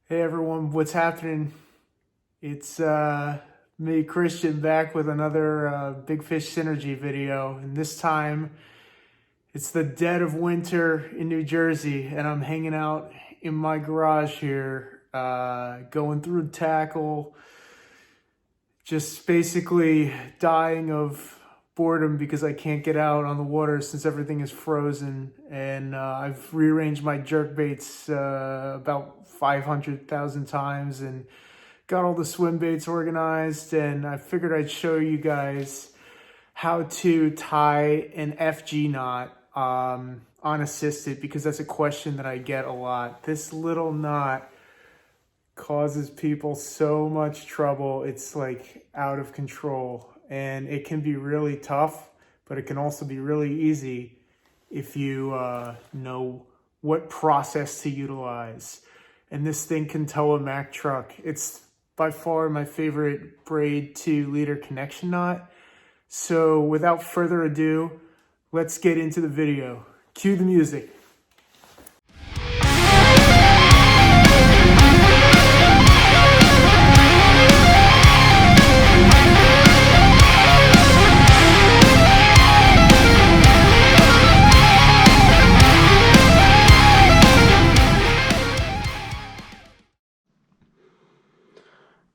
Hey everyone, what's happening? It's me, Christian, back with another Big Fish Synergy video. And this time, it's the dead of winter in New Jersey, and I'm hanging out in my garage here, going through tackle, just basically dying of boredom because I can't get out on the water since everything is frozen. And I've rearranged my jerk baits about 500,000 times and got all the swim baits organized. And I figured I'd show you guys how to tie an FG knot unassisted, because that's a question that I get a lot. This little knot causes people so much trouble. It's like out of control, and it can be really tough, but it can also be really easy if you know what process to utilize. And this thing can tow a Mack truck. It's by far my favorite braid to leader connection knot. So without further ado, let's get into the video. Cue the music.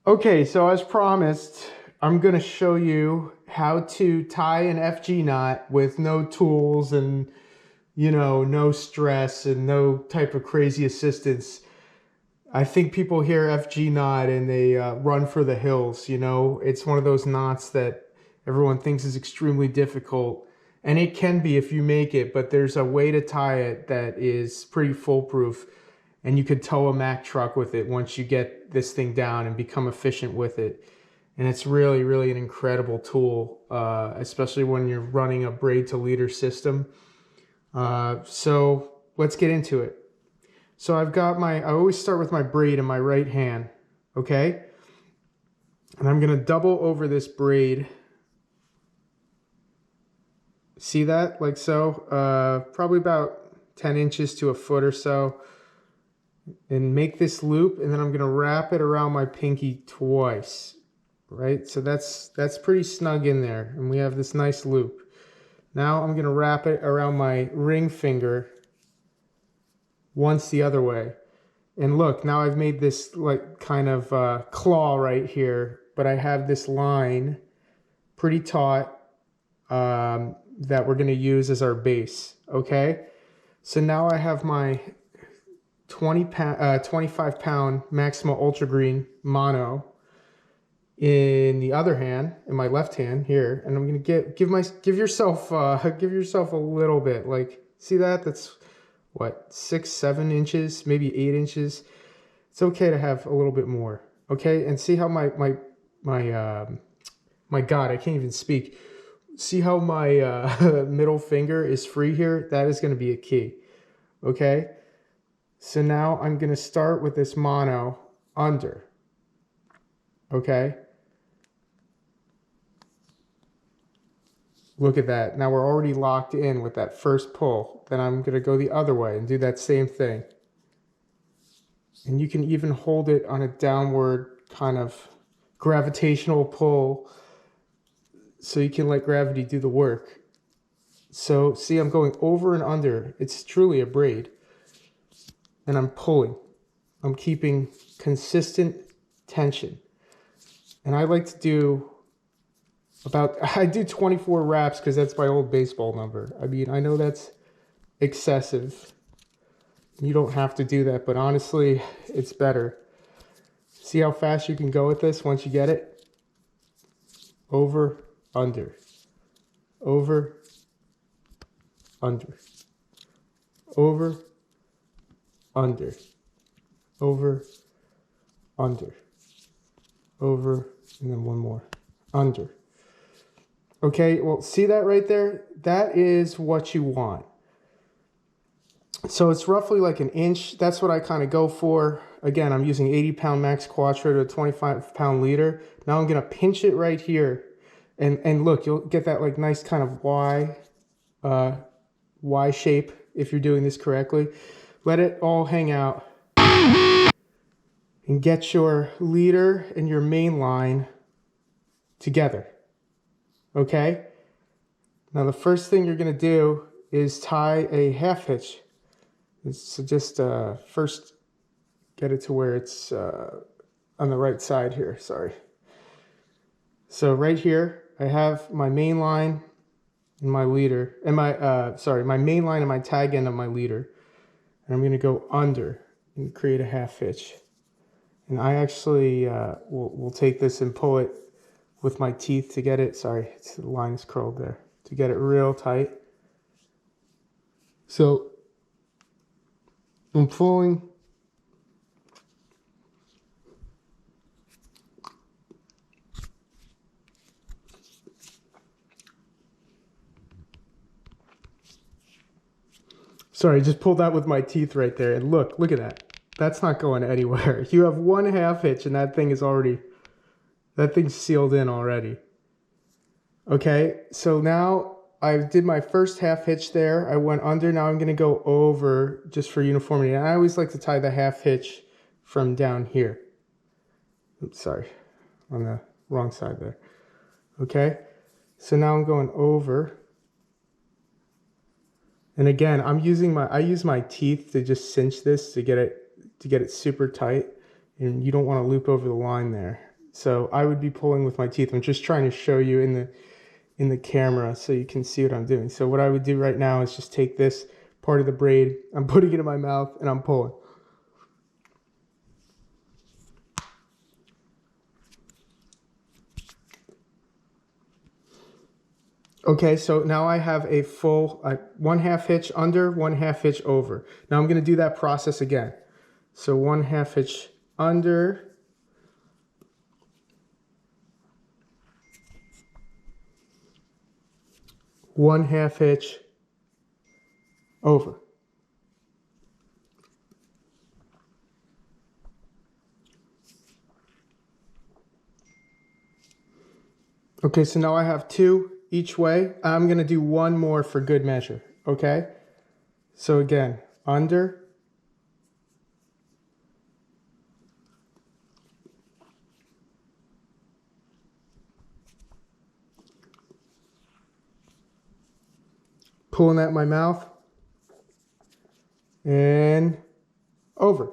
Okay, so as promised, I'm going to show you how to tie an FG knot with no tools and, no stress and no type of crazy assistance. I think people hear FG knot and they run for the hills. It's one of those knots that everyone thinks is extremely difficult, and it can be if you make it, but there's a way to tie it that is pretty foolproof. And you could tow a Mack truck with it once you get this thing down and become efficient with it. And it's really, really an incredible tool, especially when you're running a braid to leader system. So let's get into it. So I always start with my braid in my right hand, okay? And I'm gonna double over this braid. See that, like so? Probably about 10 inches to a foot or so. And make this loop, and then I'm going to wrap it around my pinky twice, right? So that's pretty snug in there, and we have this nice loop. Now I'm going to wrap it around my ring finger once the other way. And look, now I've made this like kind of claw right here, but I have this line pretty taut that we're going to use as our base, okay? So now I have my 25 pound Maxima Ultra Green mono in the other hand, in my left hand here, and I'm gonna give yourself a little bit, like, see that? That's what, 6-7 inches, maybe 8 inches. It's okay to have a little bit more, okay? And see how my God, I can't even speak. See how my middle finger is free here? That is going to be a key, okay? So now I'm going to start with this mono under, okay? Look at that. Now we're already locked in with that first pull. Then I'm going to go the other way and do that same thing. And you can even hold it on a downward kind of gravitational pull, so you can let gravity do the work. So see, I'm going over and under. It's truly a braid. And I'm pulling. I'm keeping consistent tension. And I like to do I do 24 wraps because that's my old baseball number. I mean, I know that's excessive. You don't have to do that, but honestly, it's better. See how fast you can go with this once you get it? Over, under. Over, under. Over, under, over, under, over, and then one more, under. Okay, well, see that right there? That is what you want. So it's roughly like an inch. That's what I kind of go for. Again, I'm using 80 pound Max Quattro to a 25 pound leader. Now I'm gonna pinch it right here. And look, you'll get that like nice kind of Y shape if you're doing this correctly. Let it all hang out. and get your leader and your main line together. Okay? Now the first thing you're going to do is tie a half hitch. So just first get it to where it's on the right side here, sorry. So right here, I have my main line and my leader, and my main line and my tag end of my leader. And I'm going to go under and create a half hitch. And I actually will take this and pull it with my teeth to get it, sorry, the line is curled there, to get it real tight. So I'm pulling. Sorry, just pulled that with my teeth right there. And look at that. That's not going anywhere. You have one half hitch and that thing's sealed in already. Okay, so now I did my first half hitch there. I went under, now I'm gonna go over just for uniformity. And I always like to tie the half hitch from down here. Oops, sorry, on the wrong side there. Okay, so now I'm going over. And again, I use my teeth to just cinch this to get it super tight, and you don't want to loop over the line there. So I would be pulling with my teeth. I'm just trying to show you in the camera so you can see what I'm doing. So what I would do right now is just take this part of the braid, I'm putting it in my mouth and I'm pulling. Okay, so now I have a full one half hitch under, one half hitch over. Now I'm going to do that process again. So one half hitch under, one half hitch over. Okay, so now I have two each way. I'm going to do one more for good measure, okay? So again, under, pulling at my mouth, and over.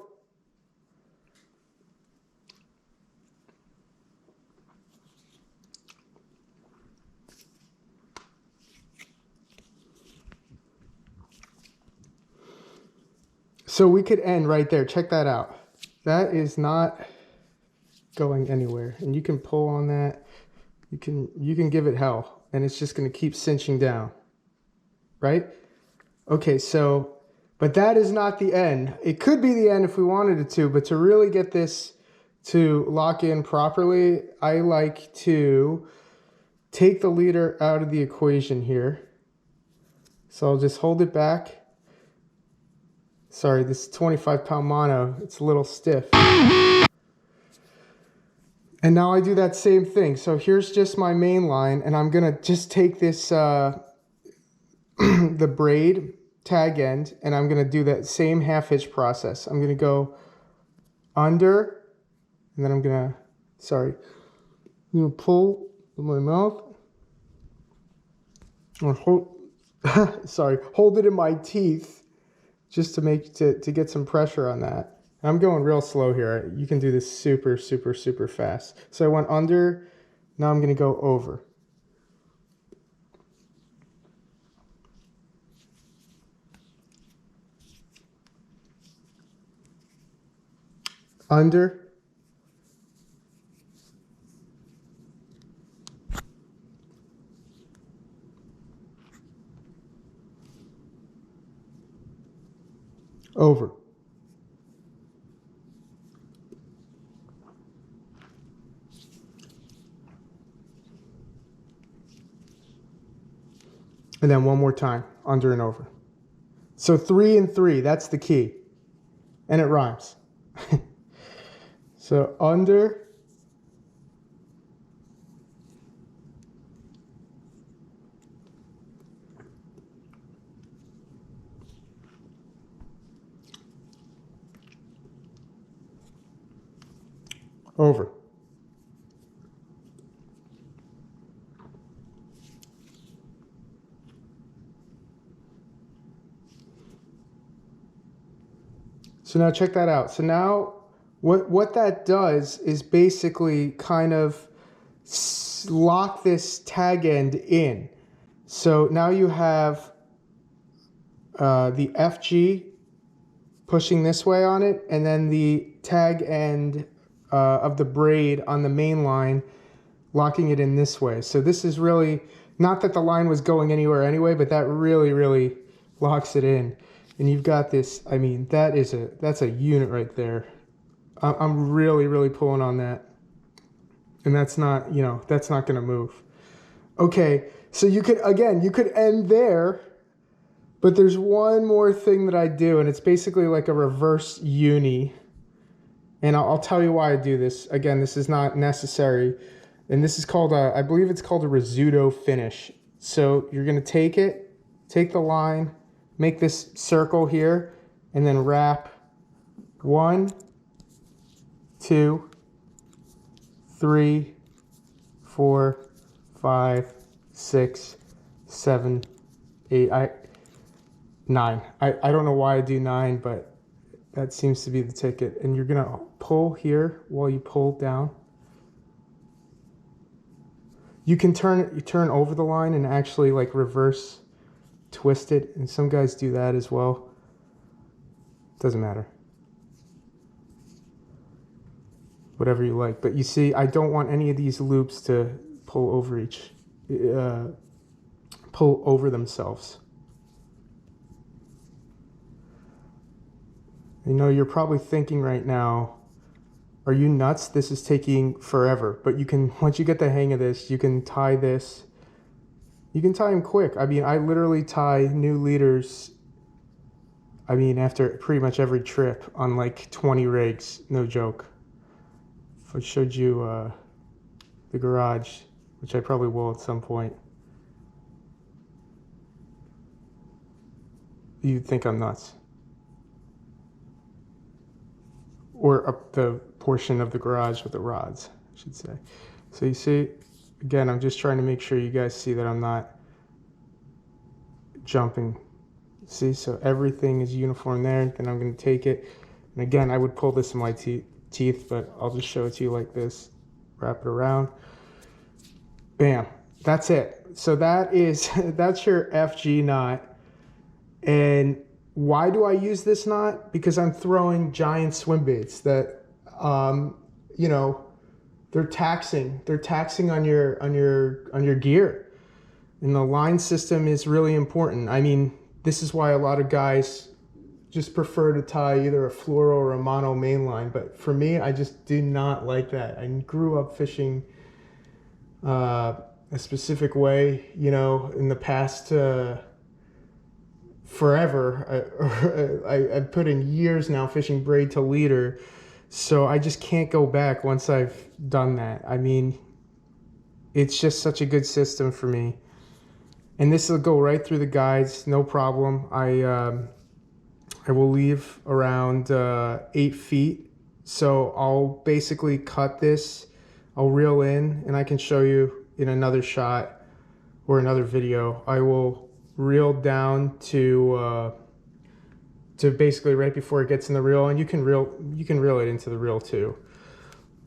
So we could end right there. Check that out. That is not going anywhere. And you can pull on that. You can give it hell. And it's just going to keep cinching down. Right? Okay, so, but that is not the end. It could be the end if we wanted it to, but to really get this to lock in properly, I like to take the leader out of the equation here. So I'll just hold it back. Sorry, this 25-pound mono, it's a little stiff. And now I do that same thing. So here's just my main line, and I'm gonna just take this, the braid tag end, and I'm gonna do that same half hitch process. I'm gonna go under, and then I'm gonna pull with my mouth. Or hold, hold it in my teeth. Just to get some pressure on that. I'm going real slow here. You can do this super, super, super fast. So I went under, now I'm going to go over. Under. Over. And then one more time, under and over. So 3 and 3, that's the key. And it rhymes. So under, over. So now check that out. So now what that does is basically kind of lock this tag end in. So now you have the FG pushing this way on it, and then the tag end of the braid on the main line locking it in this way. So this is really, not that the line was going anywhere anyway, but that really locks it in. And you've got this, I mean, that's a unit right there. I'm really pulling on that. And that's not, you know, that's not gonna move. Okay, so you could end there, but there's one more thing that I do, and it's basically like a reverse uni. And I'll tell you why I do this. Again, this is not necessary. And this is called I believe it's called a Risutto Finish. So you're gonna take the line, make this circle here, and then wrap 1, 2, 3, 4, 5, 6, 7, 8, 9. I don't know why I do 9, but that seems to be the ticket. And you're gonna pull here while you pull down. You can turn over the line and actually like reverse twist it, and some guys do that as well. Doesn't matter. Whatever you like. But you see, I don't want any of these loops to pull over themselves. You know, you're probably thinking right now, are you nuts? This is taking forever. But you can, once you get the hang of this, you can tie this. You can tie them quick. I mean, I literally tie new leaders, I mean, after pretty much every trip on like 20 rigs, no joke. If I showed you the garage, which I probably will at some point, you'd think I'm nuts. Or up the portion of the garage with the rods, I should say. So you see, again, I'm just trying to make sure you guys see that I'm not jumping. See, so everything is uniform there. Then I'm going to take it. And again, I would pull this in my teeth, but I'll just show it to you like this. Wrap it around. Bam. That's it. So that's your FG knot. And why do I use this knot? Because I'm throwing giant swim baits that, you know, they're taxing. They're taxing on your gear, and the line system is really important. I mean, this is why a lot of guys just prefer to tie either a fluoro or a mono main line. But for me, I just do not like that. I grew up fishing a specific way, you know, in the past. Forever. I've put in years now fishing braid to leader, so I just can't go back once I've done that. I mean, it's just such a good system for me, and this will go right through the guides, no problem. I will leave around 8 feet, so I'll basically cut this, I'll reel in, and I can show you in another shot or another video. I will reel down to basically right before it gets in the reel, and you can reel it into the reel too,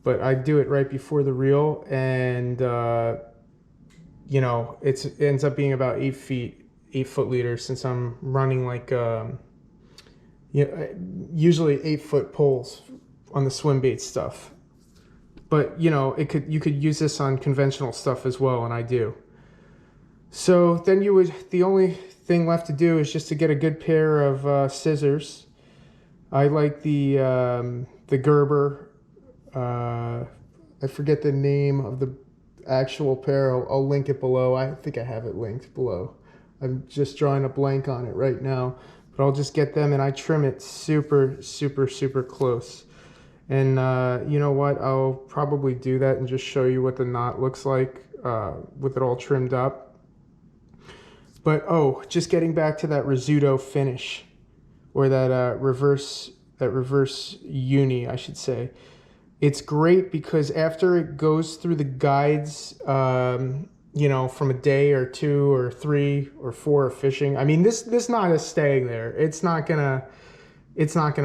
but I do it right before the reel, and you know, it ends up being about 8 foot leader, since I'm running like you know, usually 8-foot poles on the swim bait stuff. But you know, you could use this on conventional stuff as well, and I do. So then the only thing left to do is just to get a good pair of scissors. I like the Gerber. I forget the name of the actual pair. I'll link it below. I think I have it linked below. I'm just drawing a blank on it right now, but I'll just get them and I trim it super close. And you know what? I'll probably do that and just show you what the knot looks like with it all trimmed up. But oh, just getting back to that Risutto Finish, or that reverse uni, I should say. It's great because after it goes through the guides, you know, from a day or 2 or 3 or 4 of fishing. I mean, this knot is staying there. It's not gonna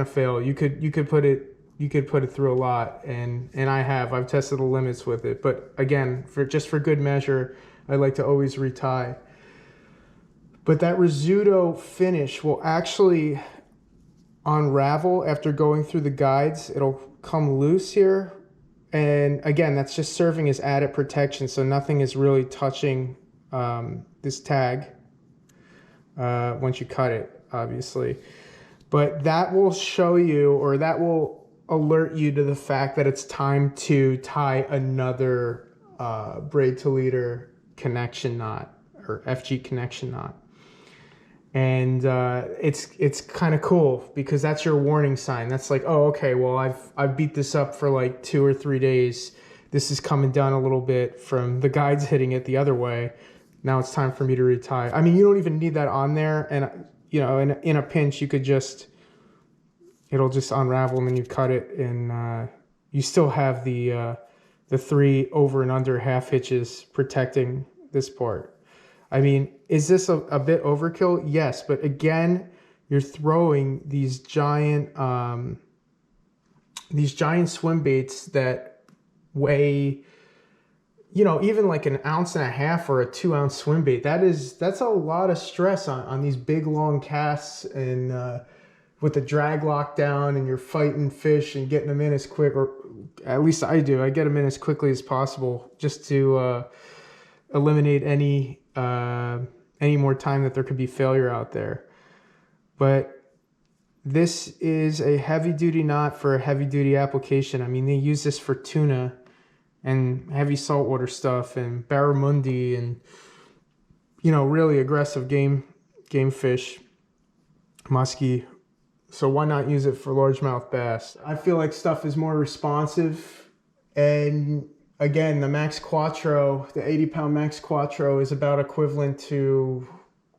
fail. You could put it through a lot, and I've tested the limits with it. But again, for good measure, I like to always retie. But that Risutto finish will actually unravel after going through the guides. It'll come loose here, and again, that's just serving as added protection, so nothing is really touching this tag once you cut it, obviously. But that will show you, or that will alert you to the fact that it's time to tie another braid to leader connection knot, or FG connection knot. And it's kind of cool because that's your warning sign. That's like, oh, okay, well, I've beat this up for like 2 or 3 days. This is coming down a little bit from the guides hitting it the other way. Now it's time for me to retie. I mean, you don't even need that on there, and you know, in a pinch, you could it'll just unravel, and then you cut it, and you still have the 3 over and under half hitches protecting this part. I mean, is this a bit overkill? Yes, but again, you're throwing these giant swim baits that weigh, you know, even like an 1.5 ounces or a 2-ounce swim bait. That's a lot of stress on these big long casts, and with the drag locked down, and you're fighting fish and getting them in as quick, or at least I do. I get them in as quickly as possible just to eliminate any more time that there could be failure out there. But this is a heavy duty knot for a heavy duty application. I mean, they use this for tuna and heavy saltwater stuff and barramundi and, you know, really aggressive game fish, muskie. So why not use it for largemouth bass? I feel like stuff is more responsive, and again, the Max Quattro, the 80-pound Max Quattro, is about equivalent to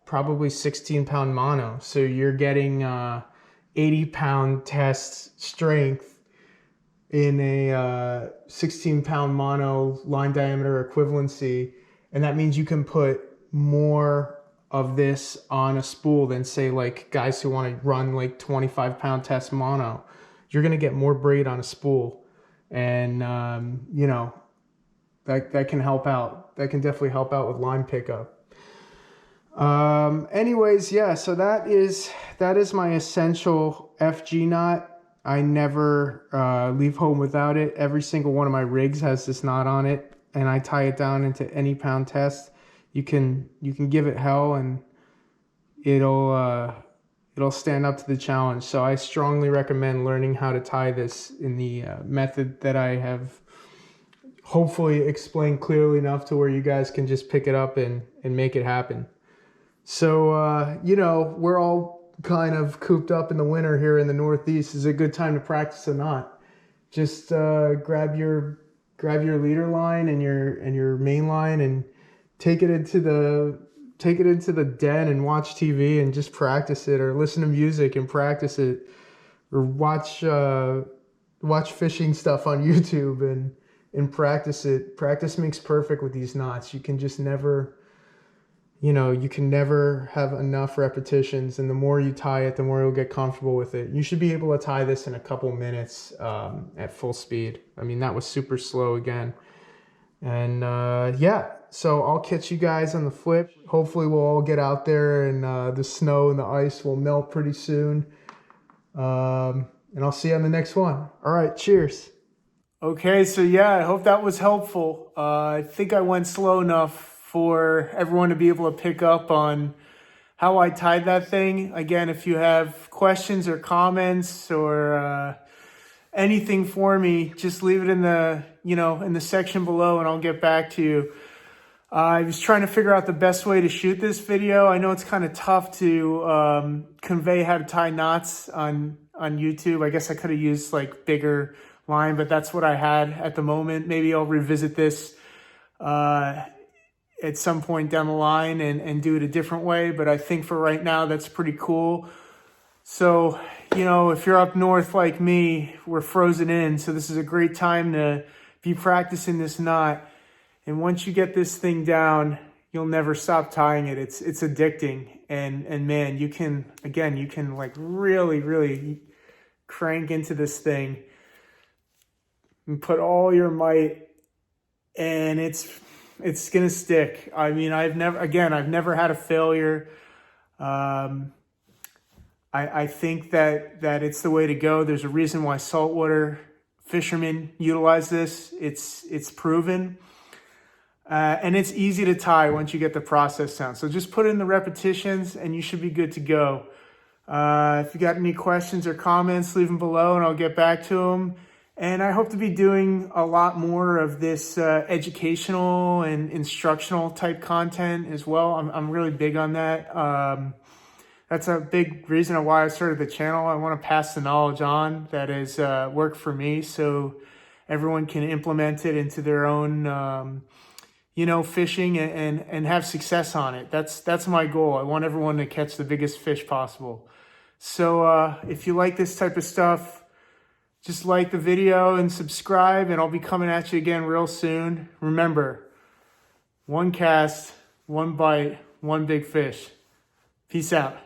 probably 16-pound mono. So you're getting 80-pound test strength in a 16-pound mono line diameter equivalency, and that means you can put more of this on a spool than, say, like guys who want to run like 25-pound test mono. You're going to get more braid on a spool, and you know, that can help out. That can definitely help out with line pickup. Anyways, yeah, so that is my essential FG knot. I never leave home without it. Every single one of my rigs has this knot on it, and I tie it down into any pound test. You can give it hell, and it'll stand up to the challenge. So I strongly recommend learning how to tie this in the method that I have hopefully explained clearly enough to where you guys can just pick it up and make it happen. So, you know, we're all kind of cooped up in the winter here in the Northeast. It's a good time to practice a knot. Just grab your leader line and your main line, and take it into the den and watch TV and just practice it, or listen to music and practice it, or watch fishing stuff on YouTube and practice it. Practice makes perfect with these knots. You can just never, you know, you can never have enough repetitions, and the more you tie it, the more you'll get comfortable with it. You should be able to tie this in a couple minutes at full speed. I mean, that was super slow again. And yeah, so I'll catch you guys on the flip. Hopefully we'll all get out there, and the snow and the ice will melt pretty soon. And I'll see you on the next one. All right, cheers. Okay, so yeah, I hope that was helpful. I think I went slow enough for everyone to be able to pick up on how I tied that thing. Again, if you have questions or comments or anything for me, just leave it in the section below, and I'll get back to you. I was trying to figure out the best way to shoot this video. I know it's kind of tough to convey how to tie knots on YouTube. I guess I could have used like bigger line, but that's what I had at the moment. Maybe I'll revisit this at some point down the line and do it a different way. But I think for right now, that's pretty cool. So you know, if you're up north like me, we're frozen in. So this is a great time to be practicing this knot. And once you get this thing down, you'll never stop tying it. It's addicting. And man, you can like really crank into this thing and put all your might, and it's gonna stick. I mean, I've never had a failure. I think that it's the way to go. There's a reason why saltwater fishermen utilize this. It's proven. And it's easy to tie once you get the process down. So just put in the repetitions and you should be good to go. If you got any questions or comments, leave them below and I'll get back to them. And I hope to be doing a lot more of this educational and instructional type content as well. I'm really big on that. That's a big reason why I started the channel. I want to pass the knowledge on that has worked for me so everyone can implement it into their own fishing and have success on it. That's my goal. I want everyone to catch the biggest fish possible. So if you like this type of stuff, just like the video and subscribe, and I'll be coming at you again real soon. Remember, one cast, one bite, one big fish. Peace out.